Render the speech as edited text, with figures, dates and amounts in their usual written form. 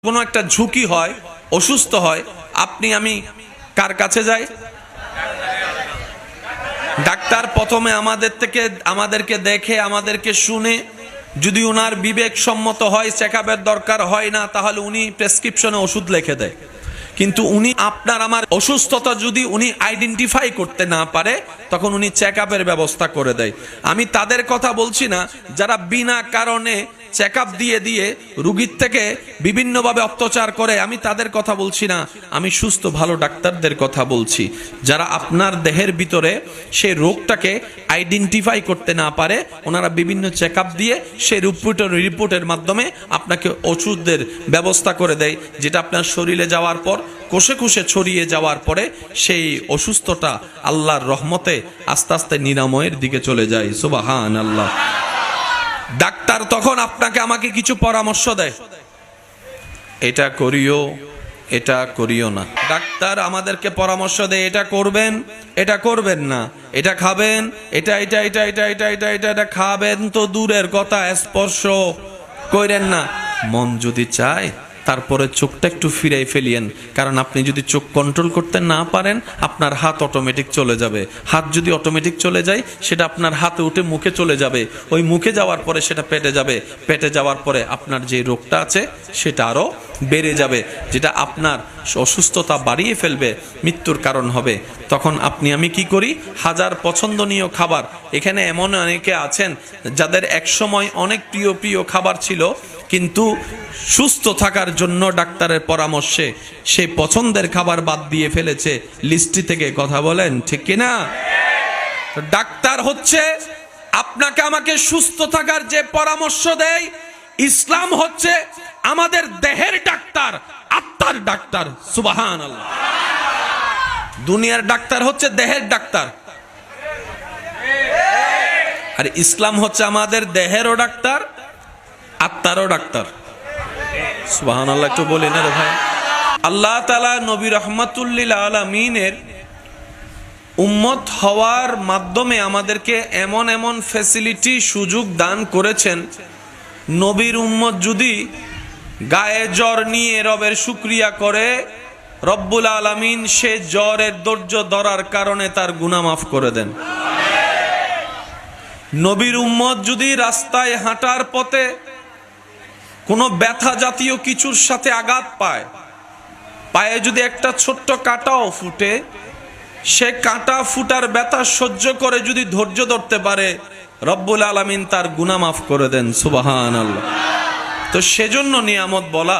কোনো একটা ঝুঁকি হয়, অসুস্থ হয়, আপনি আমি কার কাছে যাই? ডাক্তার প্রথমে আমাদেরকে দেখে, আমাদেরকে শুনে, যদি ওনার বিবেক সম্মত হয়, চেকআপের দরকার হয় না, তাহলে উনি প্রেসক্রিপশনে ওষুধ লিখে দেয়। কিন্তু উনি আপনার আমার অসুস্থতা যদি উনি আইডেন্টিফাই করতে না পারে, তখন উনি চেকআপের ব্যবস্থা করে দেয়। আমি তাদের কথা বলছি না যারা বিনা কারণে চেকআপ দিয়ে দিয়ে রুগীর থেকে বিভিন্নভাবে অত্যাচার করে, আমি তাদের কথা বলছি না। আমি সুস্থ ভালো ডাক্তারদের কথা বলছি, যারা আপনার দেহের ভিতরে সেই রোগটাকে আইডেন্টিফাই করতে না পারে, ওনারা বিভিন্ন চেকআপ দিয়ে সেই রিপোর্টের মাধ্যমে আপনাকে ওষুধের ব্যবস্থা করে দেয়, যেটা আপনার শরীরে যাওয়ার পর কোষে কোষে ছড়িয়ে যাওয়ার পরে সেই অসুস্থতা আল্লাহর রহমতে আস্তে আস্তে নিরাময়ের দিকে চলে যায়। সুবহানাল্লাহ। ডাক্তার তখন আপনাকে আমাকে কিছু পরামর্শ দেয়, এটা করিও, এটা করিও না। ডাক্তার আমাদেরকে পরামর্শ দেয়, এটা করবেন, এটা করবেন না, এটা খাবেন, এটা এটা এটা এটা এটা এটা এটা এটা খাবেন তো দূরের কথা, স্পর্শ করেন না। মন যদি চায় তারপরে চোখটা একটু ফিরাই ফেলিয়েন, কারণ আপনি যদি চোখ কন্ট্রোল করতে না পারেন, আপনার হাত অটোমেটিক চলে যাবে। হাত যদি অটোমেটিক চলে যায়, সেটা আপনার হাতে উঠে মুখে চলে যাবে, ওই মুখে যাওয়ার পরে সেটা পেটে যাবে, পেটে যাওয়ার পরে আপনার যে রোগটা আছে সেটা আরও বেড়ে যাবে, যেটা আপনার অসুস্থতা বাড়িয়ে ফেলবে, মৃত্যুর কারণ হবে। তখন আপনি আমি কি করি? হাজার পছন্দনীয় খাবার, এখানে এমন অনেকে আছেন যাদের একসময় অনেক প্রিয় প্রিয় খাবার ছিল, কিন্তু সুস্থ থাকার জন্য ডাক্তারের পরামর্শে সেই পছন্দের খাবার বাদ দিয়ে ফেলেছে লিস্টটি থেকে। কথা বলেন ঠিক কিনা? ডাক্তার হচ্ছে আপনাকে আমাকে সুস্থ থাকার যে পরামর্শ দেয়। ইসলাম হচ্ছে আমাদের দেহের ডাক্তার, আত্মার ডাক্তার। সুবহানাল্লাহ। দুনিয়ার ডাক্তার হচ্ছে দেহের ডাক্তার, আর ইসলাম হচ্ছে আমাদের দেহেরও ডাক্তার, আত্মারও ডাক্তার। সুবহানাল্লাহ। একটু বলি না রে ভাই। আল্লাহ তাআলা নবী রাহমাতুল আলামিনের উম্মত হওয়ার মাধ্যমে আমাদেরকে এমন এমন ফ্যাসিলিটি সুযোগ দান করেছেন, নবীর উম্মত যদি গায়ে জ্বর নিয়ে রবের শুকরিয়া করে, রব্বুল আলামিন সে জ্বরের ধৈর্য ধরার কারণে তার গুনাহ মাফ করে দেন। নবীর উম্মত যদি রাস্তায় হাঁটার পথে কোনো ব্যথা জাতীয় কিছুর সাথে আঘাত পায়, পায়ে যদি একটা ছোট্ট কাঁটাও ফুটে, সে কাঁটা ফুটার ব্যথা সহ্য করে যদি ধৈর্য ধরতে পারে, রব্বুল আলামিন তার গুনাহ মাফ করে দেন। সুবহানাল্লাহ। তো সেজন্য নিয়ামত বলা